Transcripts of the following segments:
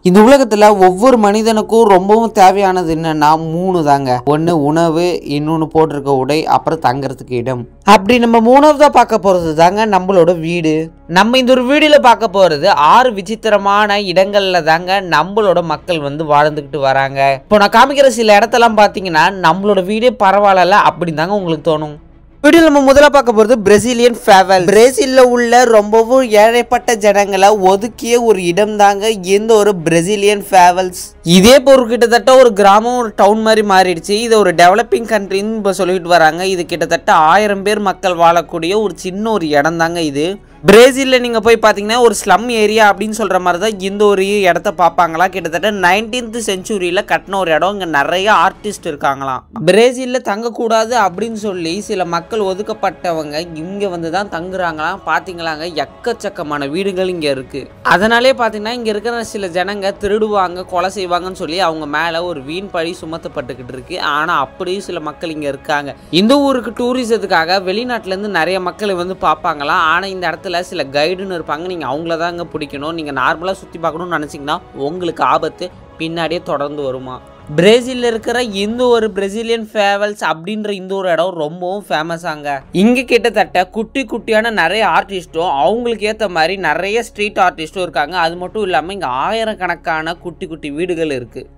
இந்த உலகத்துல ஒவ்வொரு மனிதனுக்கும் ரொம்பவும் தேவையானது என்னன்னா 3 தாங்க. ஒன்று உணவு, இன்னொன்று போட்டிருக்க உடை, அப்புறம் தங்கறதுக்கு இடம். அப்படி நம்ம 3வதா பார்க்க போறது தாங்க நம்மளோட வீடு. நம்ம இந்த ஒரு வீடியோல பார்க்க போறது 6 விசித்திரமான இடங்கள்ல தாங்க நம்மளோட மக்கள் வந்து வாழ்ந்துகிட்டு வராங்க. இப்போ நான் காமிக்கிற சில இடத்தெல்லாம் பார்த்தீங்கன்னா நம்மளோட வீடே பரவாயில்ல அப்படின்னு தாங்க உங்களுக்கு தோணும். வீடியோ நம்ம முதல்ல பார்க்க போகிறது பிரேசிலியன் ஃபேவல். பிரேசில்ல உள்ள ரொம்பவும் ஏழைப்பட்ட ஜனங்களை ஒதுக்கிய ஒரு இடம் தாங்க இந்த ஒரு பிரேசிலியன் ஃபேவல்ஸ். இதே பொருள் கிட்டத்தட்ட ஒரு கிராமம், ஒரு டவுன் மாதிரி மாறிடுச்சு. இது ஒரு டெவலப்பிங் கண்ட்ரின்னு இப்போ சொல்லிட்டு வராங்க. இது கிட்டத்தட்ட 1000 பேர் மக்கள் வாழக்கூடிய ஒரு சின்ன ஒரு இடம் தாங்க இது. பிரேசிலில் நீங்கள் போய் பார்த்தீங்கன்னா ஒரு ஸ்லம் ஏரியா அப்படின்னு சொல்கிற மாதிரி தான் இந்த ஒரு இடத்த பார்ப்பாங்களா. கிட்டத்தட்ட 19th செஞ்சுரியில் கட்டின ஒரு இடம். இங்கே நிறைய ஆர்டிஸ்ட் இருக்காங்களாம். பிரேசிலில் தங்கக்கூடாது அப்படின்னு சொல்லி சில மக்கள் ஒதுக்கப்பட்டவங்க இங்கே வந்து தான் தங்குறாங்களாம். பார்த்தீங்களாங்க, எக்கச்சக்கமான வீடுகள் இங்கே இருக்குது. அதனாலே பார்த்தீங்கன்னா இங்கே இருக்கிற சில ஜனங்க திருடுவாங்க, கொலை செய்வாங்கன்னு சொல்லி அவங்க மேலே ஒரு வீண் பழி சுமத்தப்பட்டுக்கிட்டு இருக்கு. ஆனால் அப்படியும் சில மக்கள் இங்கே இருக்காங்க. இந்த ஊருக்கு டூரிசத்துக்காக வெளிநாட்டிலேருந்து நிறைய மக்கள் வந்து பார்ப்பாங்களாம். ஆனால் இந்த இடத்துல சில கைடுன்னு இருப்பாங்க. நீங்கள் அவங்கள தாங்க பிடிக்கணும். நீங்கள் நார்மலாக சுற்றி பார்க்கணும்னு நினச்சிங்கன்னா உங்களுக்கு ஆபத்து பின்னாடியே தொடர்ந்து வருமா. பிரேசிலில் இருக்கிற இந்த ஒரு பிரேசிலியன் ஃபேவல்ஸ் அப்படின்ற இந்த ஒரு இடம் ரொம்பவும் ஃபேமஸாங்க. இங்கே கிட்டத்தட்ட குட்டி குட்டியான நிறைய ஆர்டிஸ்ட்டும் அவங்களுக்கு ஏற்ற மாதிரி நிறைய ஸ்ட்ரீட் ஆர்டிஸ்ட்டும் இருக்காங்க. அது மட்டும் இல்லாமல் இங்கே 1000கணக்கான குட்டி குட்டி வீடுகள் இருக்குது.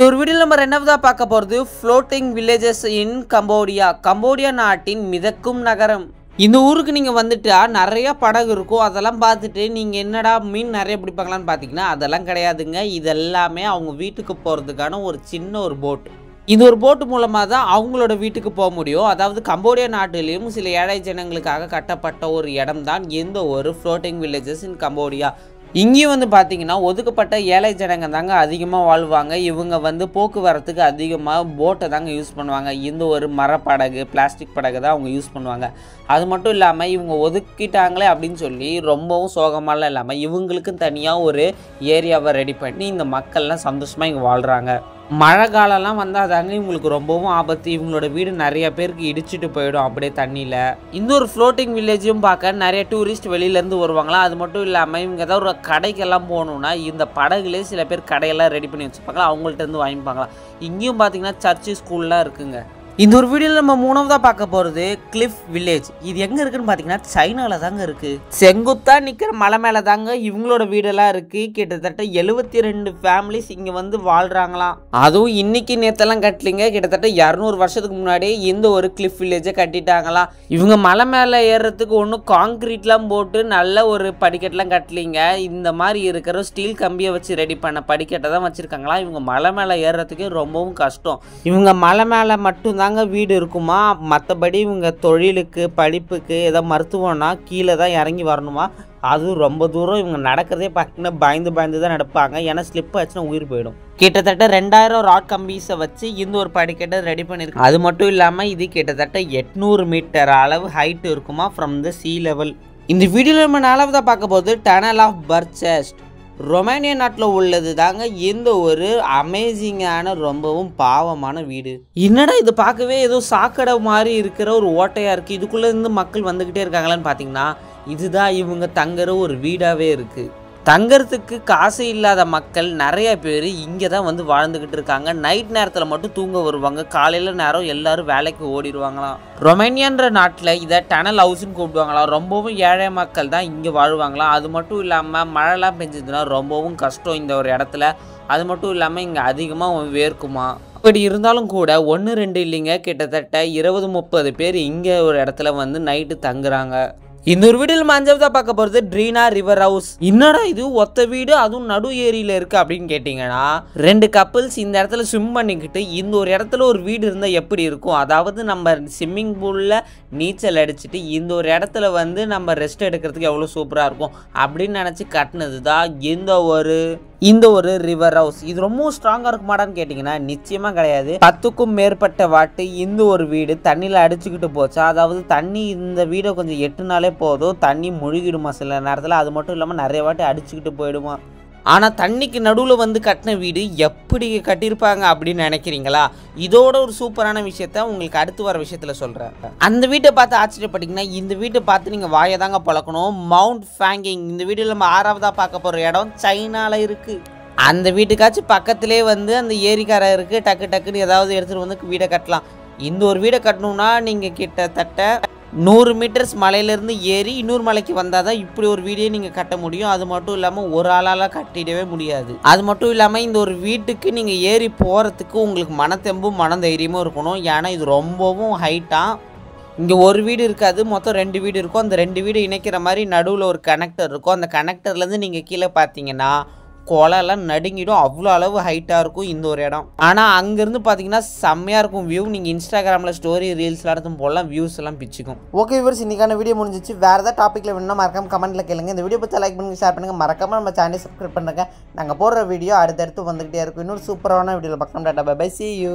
ஒரு வீடியோ நம்ம 2வதா பார்க்க போகிறது ஃப்ளோட்டிங் வில்லேஜஸ் இன் கம்போடியா. கம்போடியா நாட்டின் மிதக்கும் நகரம். இந்த ஊருக்கு நீங்கள் வந்துட்டா நிறைய படகு இருக்கும். அதெல்லாம் பார்த்துட்டு நீங்கள் என்னடா மீன் நிறைய பிடிப்பாங்களான்னு பார்த்தீங்கன்னா அதெல்லாம் கிடையாதுங்க. இதெல்லாமே அவங்க வீட்டுக்கு போகிறதுக்கான ஒரு சின்ன ஒரு போட். இந்த ஒரு போட்டு மூலமாக தான் அவங்களோட வீட்டுக்கு போக முடியும். அதாவது கம்போடியா நாட்டிலையும் சில ஏழை ஜனங்களுக்காக கட்டப்பட்ட ஒரு இடம் தான் எந்த ஒரு ஃப்ளோட்டிங் வில்லேஜஸ் இன் கம்போடியா. இங்கேயும் வந்து பார்த்தீங்கன்னா ஒதுக்கப்பட்ட ஏழை ஜனங்க தாங்க அதிகமாக வாழ்வாங்க. இவங்க வந்து போக்குவரத்துக்கு அதிகமாக போட்டை தாங்க யூஸ் பண்ணுவாங்க. இந்த ஒரு மரப்படகு, பிளாஸ்டிக் படகு தான் அவங்க யூஸ் பண்ணுவாங்க. அது மட்டும் இல்லாமல் இவங்க ஒதுக்கிட்டாங்களே அப்படின்னு சொல்லி ரொம்பவும் சோகமாலாம் இல்லாமல் இவங்களுக்கும் தனியாக ஒரு ஏரியாவை ரெடி பண்ணி இந்த மக்கள்லாம் சந்தோஷமாக இங்கே வாழ்கிறாங்க. மழை காலம்லாம் வந்தால் தாங்க இவங்களுக்கு ரொம்பவும் ஆபத்து. இவங்களோட வீடு நிறைய பேருக்கு இடிச்சிட்டு போயிடும் அப்படியே தண்ணியில். இந்த ஒரு ஃப்ளோட்டிங் வில்லேஜும் பார்க்க நிறைய டூரிஸ்ட் வெளியிலேருந்து வருவாங்களா. அது மட்டும் இல்லாமல் இவங்க ஏதாவது ஒரு கடைக்கெல்லாம் போகணுன்னா இந்த படகுலேயே சில பேர் கடையெல்லாம் ரெடி பண்ணி வச்சுப்பாங்களா, அவங்கள்ட்ட இருந்து வாங்கிப்பாங்களா. இங்கேயும் பார்த்தீங்கன்னா சர்ச்சு, ஸ்கூல்லாம் இருக்குங்க. இந்த ஒரு வீடியோவில் நம்ம 3வதா பார்க்க போகிறது கிளிஃப் வில்லேஜ். இது எங்கே இருக்குன்னு பார்த்தீங்கன்னா சைனாவில் தாங்க இருக்குது. செங்குத்தா நிற்கிற மலை மேலே தாங்க இவங்களோட வீடெல்லாம் இருக்குது. கிட்டத்தட்ட 72 ஃபேமிலிஸ் இங்கே வந்து வாழ்கிறாங்களாம். அதுவும் இன்னைக்கு நேற்றெல்லாம் கட்டலிங்க. கிட்டத்தட்ட 200 வருஷத்துக்கு முன்னாடியே இந்த ஒரு கிளிஃப் வில்லேஜை கட்டிட்டாங்களாம். இவங்க மலை மேலே ஏறுறதுக்கு ஒன்றும் காங்கிரீட்லாம் போட்டு நல்ல ஒரு படிக்கட்டெலாம் கட்டலிங்க. இந்த மாதிரி இருக்கிற ஸ்டீல் கம்பியை வச்சு ரெடி பண்ண படிக்கட்டை தான் வச்சுருக்காங்களாம். இவங்க மலை மேலே ஏறுறதுக்கே ரொம்பவும் கஷ்டம். இவங்க மலை மேலே மட்டும்தாங்க வீடு இருக்குமா. மற்றபடி இவங்க தொழிலுக்கு, படிப்புக்கு, ஏதோ மருத்துவம்னா கீழே தான் இறங்கி வரணுமா. அதுவும் ரொம்ப தூரம். இவங்க நடக்கிறதே பார்த்தீங்கன்னா பயந்து பயந்து தான் நடப்பாங்க. ஏன்னா ஸ்லிப் ஆச்சுன்னா உயிர் போயிடும். கிட்டத்தட்ட 2000 ராட் கம்பீஸை வச்சு இந்த ஒரு படிக்கட்டை ரெடி பண்ணியிருக்கு. அது மட்டும் இல்லாமல் இது கிட்டத்தட்ட 800 மீட்டர் அளவு ஹைட் இருக்குமா ஃப்ரம் த சீ லெவல். இந்த வீடியோவில் நம்ம 4வதா பார்க்க போது டனல் ஆஃப் பர்ச்செஸ்ட். ரொமானியா நாட்டில் உள்ளது தாங்க இந்த ஒரு அமேசிங்கான ரொம்பவும் பாவமான வீடு. என்னடா இது பார்க்கவே ஏதோ சாக்கடை மாதிரி இருக்கிற ஒரு ஓட்டையாக இருக்குது, இதுக்குள்ளே இருந்து மக்கள் வந்துக்கிட்டே இருக்காங்களான்னு பார்த்தீங்கன்னா இதுதான் இவங்க தங்குற ஒரு வீடாகவே இருக்குது. தங்கறதுக்கு காசு இல்லாத மக்கள் நிறைய பேர் இங்கே தான் வந்து வாழ்ந்துக்கிட்டு இருக்காங்க. நைட் நேரத்தில் மட்டும் தூங்க வருவாங்க. காலையில் நேரம் எல்லாரும் வேலைக்கு ஓடிடுவாங்களாம். ரொமேனியான்ற நாட்டில் இதை டனல் ஹவுஸ்ன்னு கூப்பிடுவாங்களாம். ரொம்பவும் ஏழை மக்கள் தான் இங்கே வாழ்வாங்களாம். அது மட்டும் இல்லாமல் மழைலாம் பெஞ்சதுன்னா ரொம்பவும் கஷ்டம் இந்த ஒரு இடத்துல. அது மட்டும் இல்லாமல் இங்கே அதிகமாக வேர்க்குமா. இப்படி இருந்தாலும் கூட 1-2 இல்லைங்க, கிட்டத்தட்ட 20-30 பேர் இங்கே ஒரு இடத்துல வந்து நைட்டு தங்குறாங்க. இந்த ஒரு வீடியோவில் 5வதா பார்க்க போகிறது ட்ரீனா ரிவர் ஹவுஸ். என்னடா இது ஒத்த வீடு, அதுவும் நடு ஏரியில் இருக்குது அப்படின்னு கேட்டிங்கன்னா 2 கப்பிள்ஸ் இந்த இடத்துல ஸ்விம் பண்ணிக்கிட்டு இந்த ஒரு இடத்துல ஒரு வீடு இருந்தால் எப்படி இருக்கும். அதாவது நம்ம ஸ்விம்மிங் பூலில் நீச்சல் அடிச்சுட்டு இந்த ஒரு இடத்துல வந்து நம்ம ரெஸ்ட் எடுக்கிறதுக்கு எவ்வளோ சூப்பராக இருக்கும் அப்படின்னு நினச்சி கட்டினது தான் இந்த ஒரு ரிவர் ஹவுஸ். இது ரொம்ப ஸ்ட்ராங்காக இருக்க மாட்டான்னு கேட்டிங்கன்னா நிச்சயமாக கிடையாது. 10க்கும் மேற்பட்ட வாட்டி இந்த ஒரு வீடு தண்ணியில் அடிச்சுக்கிட்டு போச்சா. அதாவது தண்ணி இந்த வீடை கொஞ்சம் எட்டுனாலே போதும், தண்ணி முழுகிடுமா சில நேரத்தில். அது மட்டும் இல்லாமல் நிறைய வாட்டி அடிச்சுக்கிட்டு போயிடுமா. ஆனால் தண்ணிக்கு நடுவில் வந்து கட்டின வீடு எப்படி கட்டியிருப்பாங்க அப்படின்னு நினைக்கிறீங்களா? இதோட ஒரு சூப்பரான விஷயத்த உங்களுக்கு அடுத்து வர விஷயத்தில் சொல்கிறேன். அந்த வீட்டை பார்த்து ஆச்சரியப்பட்டீங்கன்னா இந்த வீட்டை பார்த்து நீங்கள் வாயை தாங்க பழக்கணும். மவுண்ட் ஃபேங்கிங். இந்த வீடியோவில் நம்ம 6வதா பார்க்க போகிற இடம் சைனாவில் இருக்குது. அந்த வீட்டுக்காச்சும் பக்கத்துலேயே வந்து அந்த ஏரிக்காரை இருக்குது, டக்கு டக்குன்னு ஏதாவது எடுத்துகிட்டு வந்து வீடை கட்டலாம். இந்த ஒரு வீடை கட்டணும்னா நீங்கள் கிட்டத்தட்ட 100 மீட்டர்ஸ் மலையிலேருந்து ஏறி இன்னொரு மலைக்கு வந்தால் தான் இப்படி ஒரு வீடியோ நீங்கள் கட்ட முடியும். அது மட்டும் இல்லாமல் ஒரு ஆளால் கட்டிடவே முடியாது. அது மட்டும் இல்லாமல் இந்த ஒரு வீட்டுக்கு நீங்கள் ஏறி போகிறதுக்கு உங்களுக்கு மனத்தெம்பும் மன தைரியமும் இருக்கணும். ஏன்னா இது ரொம்பவும் ஹைட்டாக. இங்கே ஒரு வீடு இருக்காது, மொத்தம் 2 வீடு இருக்கும். அந்த 2 வீடு இணைக்கிற மாதிரி நடுவில் ஒரு கனெக்டர் இருக்கும். அந்த கனெக்டர்லேருந்து நீங்கள் கீழே பார்த்தீங்கன்னா கொலைலாம் நடுங்கிடும். அவ்வளோ அளவு ஹைட்டாக இருக்கும் இந்த ஒரு இடம். ஆனால் அங்கேருந்து பார்த்தீங்கன்னா செம்மையாக இருக்கும் வியூ. நீங்கள் இன்ஸ்டாகிராமில் ஸ்டோரி ரீல்ஸ்லாம் எடுத்து போடலாம், வியூஸ் எல்லாம் பிச்சுக்கும். ஓகே வியூவர்ஸ், இன்னைக்கான வீடியோ முடிஞ்சிச்சு. வேறு ஏதாவது டாப்பிக்கில் வேணும்னா மறக்காம கமெண்ட்டில் கேளுங்க. இந்த வீடியோ பற்றி லைக் பண்ணுங்கள், ஷேர் பண்ணுங்கள். மறக்காம நம்ம சேனலை சப்ஸ்கிரைப் பண்ணுங்க. நாங்கள் போடுற வீடியோ அடுத்தடுத்து வந்துகிட்டே இருக்கும். இன்னொரு சூப்பரான வீடியோவில் பார்க்கலாம். Tata bye bye, see you.